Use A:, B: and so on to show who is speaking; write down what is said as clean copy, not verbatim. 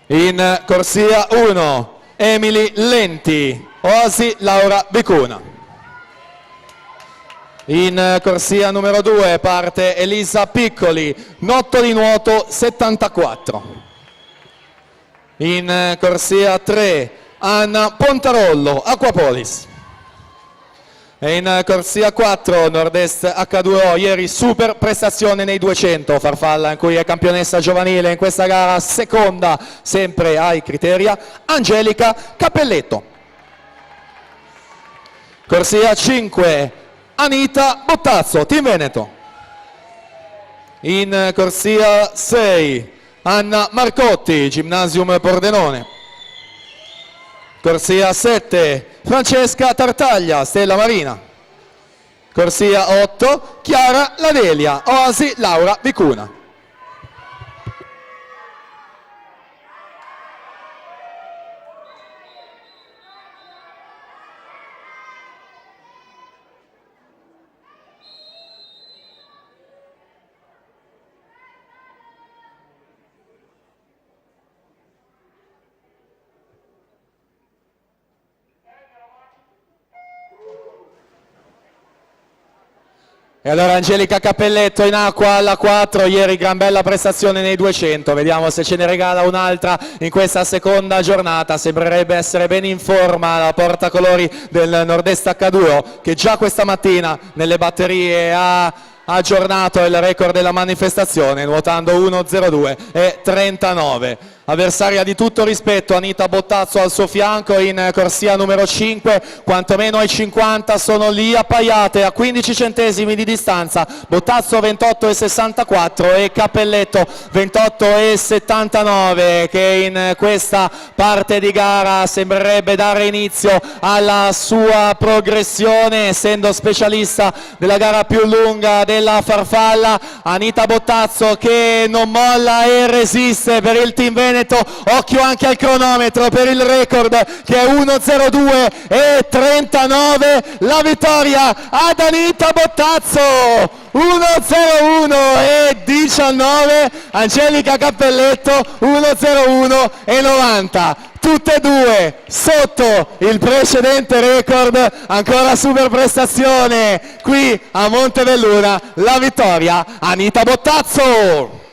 A: In corsia 1 Emily Lenti, Oasi Laura Vicuna. In corsia numero 2 parte Elisa Piccoli, Notto di nuoto 74. In corsia 3 Anna Pontarollo, Aquapolis. E in corsia 4 Nord-Est H2O, ieri super prestazione nei 200, farfalla in cui è campionessa giovanile in questa gara, seconda sempre ai Criteria, Angelica Cappelletto. Corsia 5 Anita Bottazzo, Team Veneto. In corsia 6 Anna Marcotti, Gymnasium Pordenone. Corsia 7 Francesca Tartaglia, Stella Marina. Corsia 8 Chiara Ladelia, Oasi Laura Vicuna. E allora Angelica Cappelletto in acqua alla 4, ieri gran bella prestazione nei 200, vediamo se ce ne regala un'altra in questa seconda giornata, sembrerebbe essere ben in forma la portacolori del Nord-Est H2O che già questa mattina nelle batterie ha aggiornato il record della manifestazione nuotando 1.02 e 39. Avversaria di tutto rispetto Anita Bottazzo al suo fianco in corsia numero 5, quantomeno ai 50 sono lì appaiate a 15 centesimi di distanza, Bottazzo 28,64 e Cappelletto 28,79 che in questa parte di gara sembrerebbe dare inizio alla sua progressione, essendo specialista della gara più lunga della farfalla. Anita Bottazzo che non molla e resiste per il Team Veneto. Occhio anche al cronometro per il record che è 1.02 e 39, la vittoria ad Anita Bottazzo, 1.01 e 19, Angelica Cappelletto 1.01 e 90. Tutte e due sotto il precedente record, ancora super prestazione qui a Montebelluna, la vittoria Anita Bottazzo.